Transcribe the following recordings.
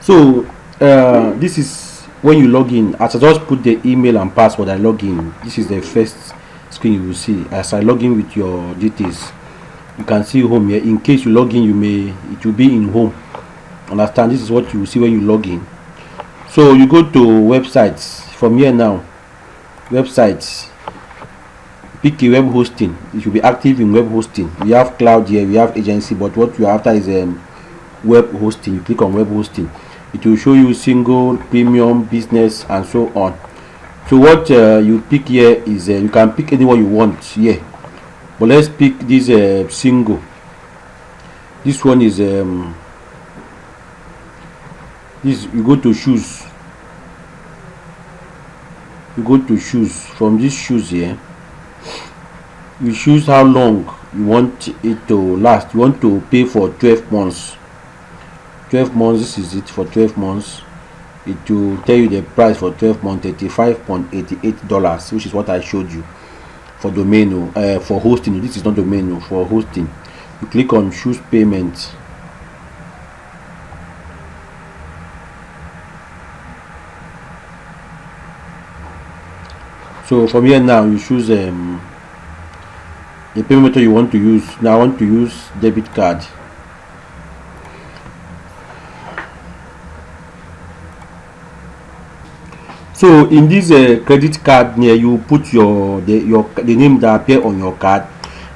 So this is when you log in. As I just put the email and password, I log in. This is the first screen you will see. As I log in with your details, you can see home here. In case you log in, it will be in home. Understand? This is what you will see when you log in. So you go to websites from here now. Websites, pick a web hosting. You should be active in web hosting. We have cloud here, we have agency, but what you are after is web hosting. You click on web hosting. It will show you single, premium, business, and so on. So what you pick here is you can pick anyone you want here, but let's pick this single. This one is this. You go to shoes. You go to shoes. From these shoes here, you choose how long you want it to last. You want to pay for 12 months. 12 months, this is it for 12 months. It will tell you the price for 12 months, $35.88, which is what I showed you for domain. For hosting, this is not domain. For hosting, you click on choose payment. So from here now, you choose the payment method you want to use. Now I want to use debit card. So in this credit card here, you put the name that appear on your card.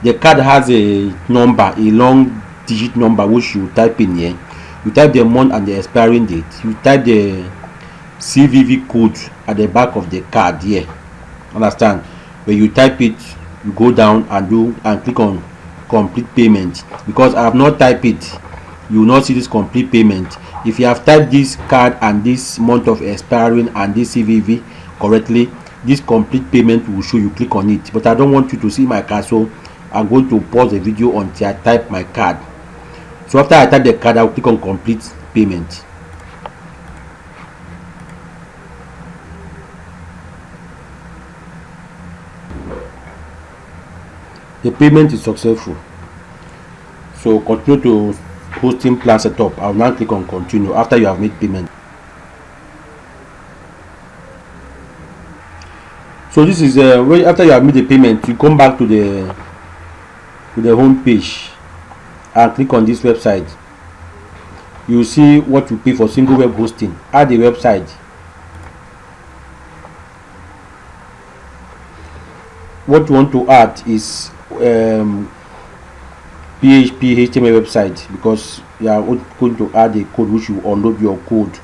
The card has a number, a long digit number, which you type in here. You type the month and the expiring date. You type the CVV code at the back of the card here. Understand? When you type it, you go down and click on complete payment. Because I have not typed it, you will not see this complete payment. If you have typed this card and this month of expiring and this CVV correctly, this complete payment will show. You click on it, but I don't want you to see my card, so I'm going to pause the video until I type my card. So after I type the card, I will click on complete payment. The payment is successful. So continue to hosting plan setup. I will now click on continue after you have made payment. So this is when after you have made the payment, you come back to the home page and click on this website. You see what you pay for single web hosting. Add the website. What you want to add is PHP HTML website, because you are going to add a code which you unload your code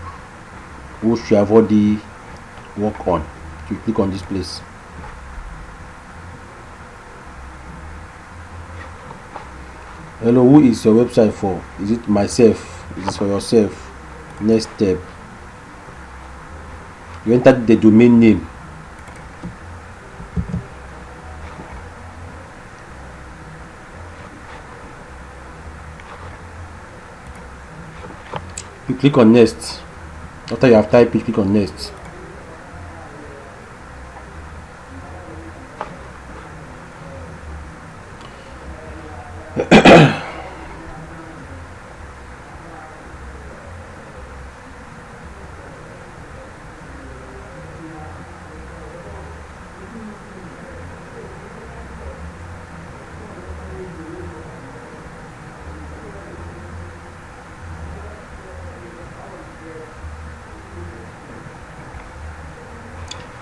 which you have already worked on. You click on this place. Hello, who is your website for? Is it myself? Is it for yourself? Next step, you enter the domain name. You click on next. After you have typed it, click on next.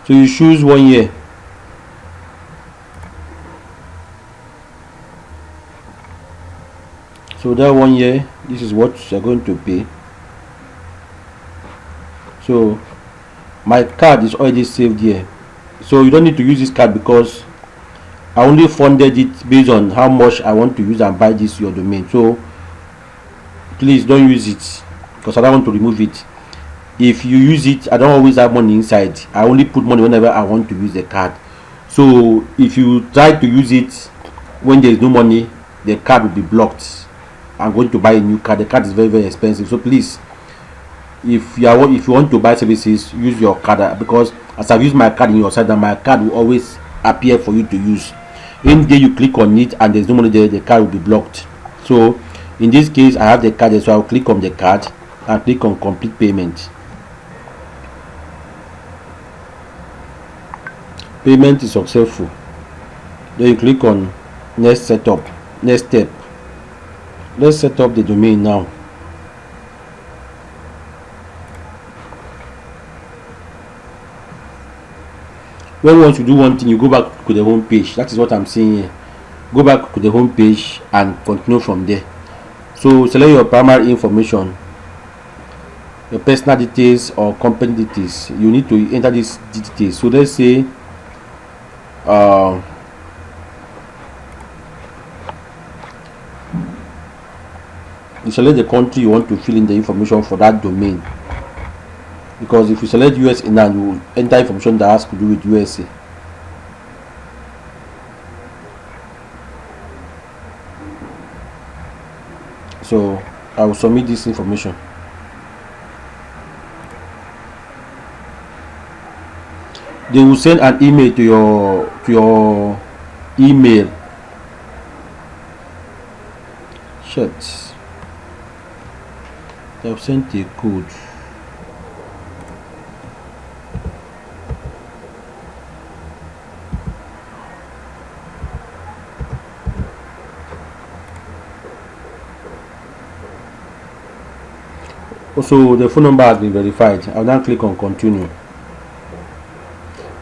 So you choose 1 year. So that 1 year, this is what you're going to pay. So my card is already saved here. So you don't need to use this card because I only funded it based on how much I want to use and buy this your domain. So please don't use it because I don't want to remove it. If you use it, I don't always have money inside. I only put money whenever I want to use the card. So if you try to use it when there is no money, the card will be blocked. I'm going to buy a new card. The card is very, very expensive. So please, if you want to buy services, use your card, because as I've used my card in your site, and my card will always appear for you to use. In day you click on it and there's no money there, the card will be blocked. So in this case, I have the card, so I'll click on the card. and click on complete payment. Payment is successful. Then you click on next setup, next step. Let's set up the domain now. When once you do one thing, you go back to the home page. That is what I'm saying here. Go back to the home page and continue from there. So select your primary information, your personal details or company details. You need to enter these details. So let's say you select the country you want to fill in the information for that domain, because if you select USA now, you will enter information that has to do with USA. So I will submit this information. They will send an email to your email. Shit. They have sent a code. Also, the phone number has been verified. I'll now click on continue.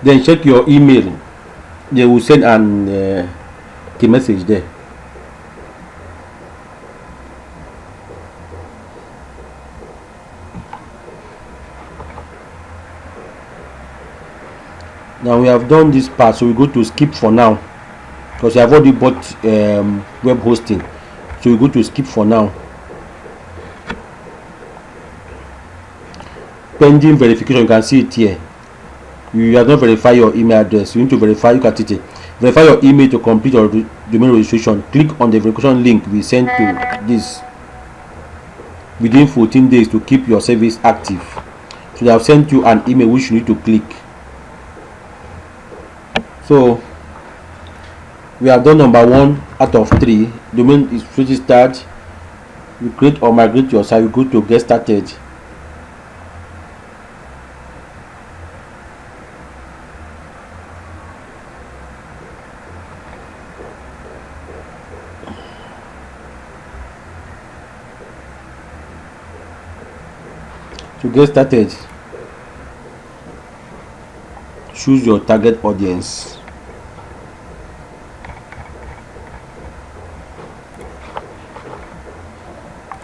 Then check your email. They will send a message there. Now we have done this part, so we go to skip for now, because you have already bought web hosting. So we go to skip for now. Pending verification, you can see it here. You have not verified your email address. You need to verify. Look at it. Verify your email to complete your domain registration. Click on the verification link we sent to this within 14 days to keep your service active. So they have sent you an email which you need to click. So we have done number 1 out of 3. Domain is registered. You create or migrate your site. You go to get started. To get started, choose your target audience.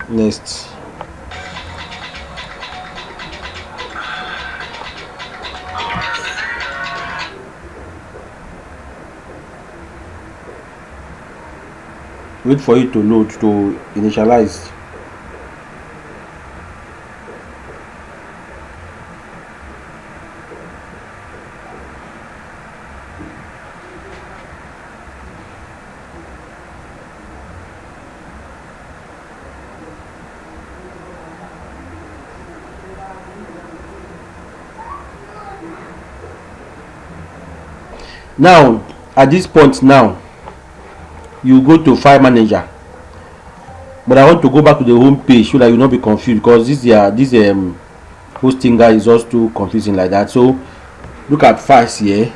Next. Wait for it to load to initialize. Now at this point, now you go to file manager, but I want to go back to the home page so that you will not be confused, because this hosting guy is just too confusing like that. So look at files here,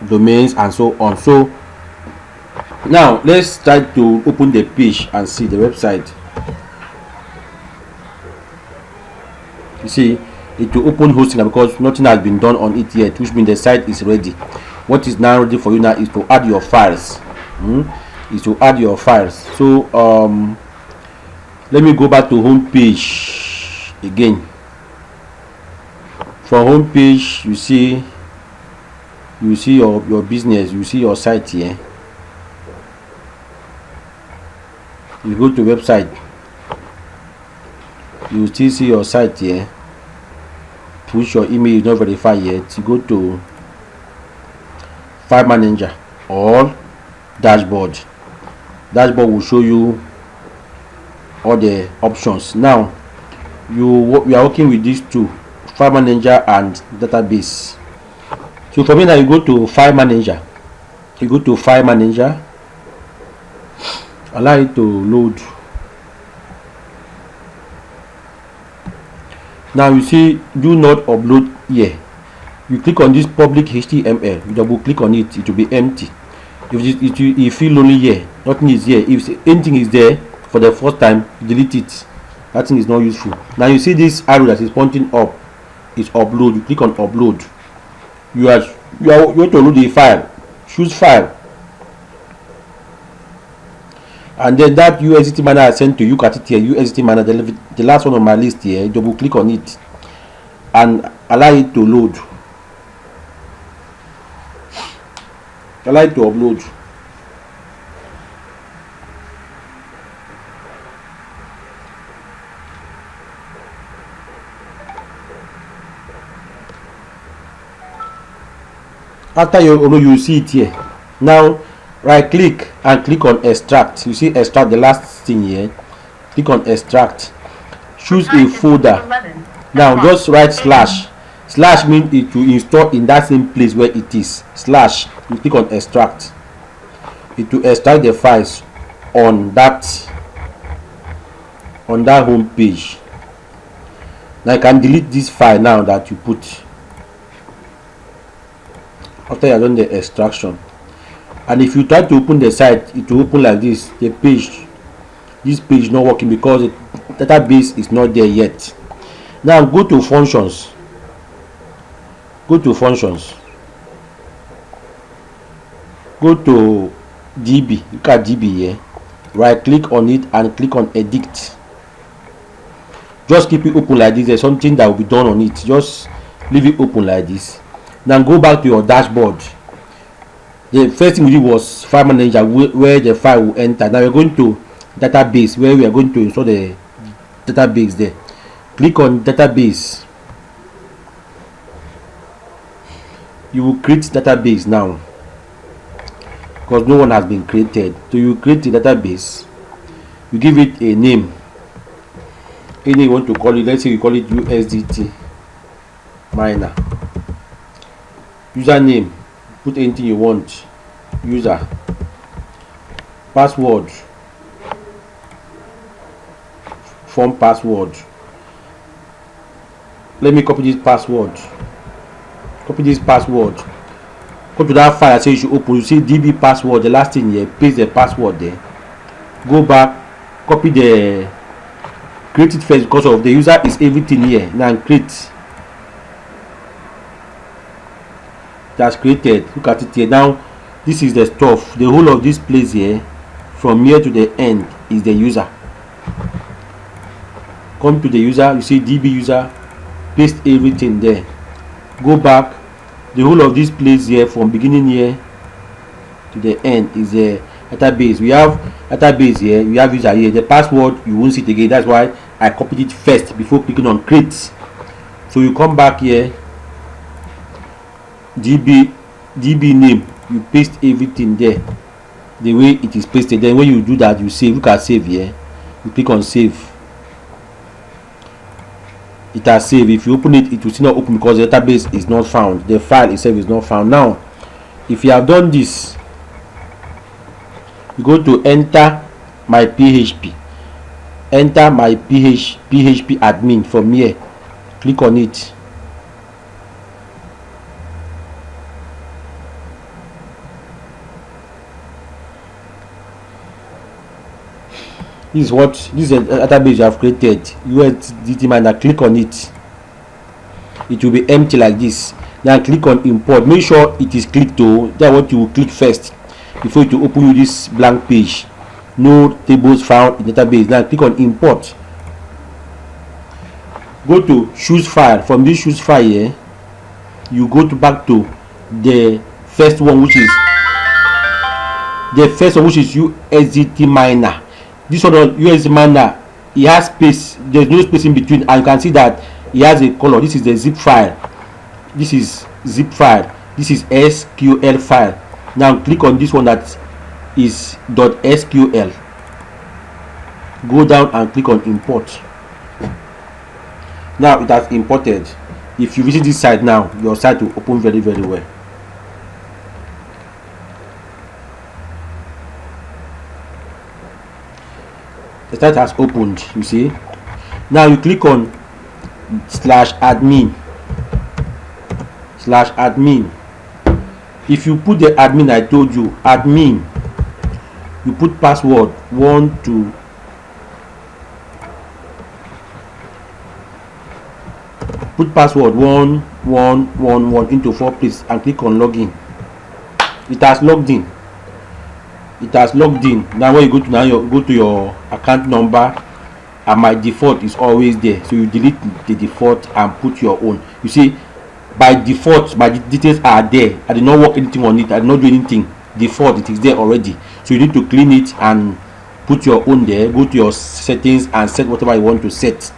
domains and so on. So now let's try to open the page and see the website. You see it will open hosting because nothing has been done on it yet, which means the site is ready. What is now ready for you now is to add your files. So let me go back to home page again. For home page, you see your business, you see your site here. You go to website, you still see your site here, which your email is not verified yet. You go to file manager or dashboard. Dashboard will show you all the options. Now we are working with these two, file manager and database. So for me now, you go to file manager, allow it to load. Now you see do not upload here. You click on this public HTML, you double click on it, it will be empty. If you feel lonely here, nothing is here. If anything is there for the first time, delete it. That thing is not useful. Now you see this arrow that is pointing up is upload. You click on upload. You are going to load a file. Choose file, and then that USDT miner I sent to you. Cut it here. USDT miner, the last one on my list here. Double click on it and allow it to load. Allow it to upload. After you see it here. Now right click and click on extract. You see extract, the last thing here. Click on extract. Choose a folder. Now just write slash. Slash means it will install in that same place where it is. Slash. You click on extract. It will extract the files on that home page. Now you can delete this file now that you put after you have done the extraction. And if you try to open the site, it will open like this. This page is not working because the database is not there yet. Now go to functions. Go to DB. Look at DB here. Right click on it and click on edit. Just keep it open like this. There's something that will be done on it. Just leave it open like this. Now go back to your dashboard. The first thing we did was file manager, where the file will enter. Now we're going to database, where we are going to install the database there. Click on database. You will create database now because no one has been created. So you create the database. You give it a name. Any you want to call it. Let's say you call it USDT miner. Username, put anything you want. User, password, form password. Let me copy this password. Go to that file I say you should open. You see DB password, the last thing here. Paste the password there. Go back, copy the, create it first because of the user is everything here. Now create. That's created. Look at it here. Now this is the stuff. The whole of this place here, from here to the end, is the user. Come to the user. You see DB user. Paste everything there. Go back. The whole of this place here, from beginning here to the end, is the database. We have database here. We have user here. The password you won't see it again. That's why I copied it first before clicking on create. So you come back here. DB name, you paste everything there the way it is pasted. Then when you do that, you save. Look at save here. You click on save. It has saved. If you open it, it will still not open because the database is not found. The file itself is not found. Now if you have done this, you go to enter my PHP. Enter my PHP admin. From here, click on it. This is the database you have created. USDT miner. Click on it. It will be empty like this. Now click on import. Make sure it is clicked to. That's what you will click first before it will open you this blank page. No tables found in database. Now click on import. Go to choose file. From this choose file here, you go back to the first one, which is USDT miner. This one on USDT miner, it has space. There's no space in between, and you can see that it has a color. This is the zip file. This is zip file. This is SQL file. Now click on this one that is .sql. Go down and click on import. Now it has imported. If you visit this site now, your site will open very well. The site has opened. You see. Now you click on /admin. If you put the admin, I told you admin, you put password 1 2, put password 1111 into 4 places and click on login. It has logged in. Now when you go to your account number, and my default is always there, so you delete the default and put your own. You see, by default my details are there. I did not work anything on it, I did not do anything. Default, it is there already, so you need to clean it and put your own there. Go to your settings and set whatever you want to set.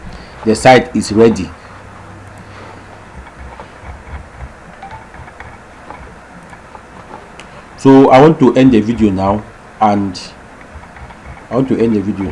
The site is ready. So I want to end the video now, and I want to end the video.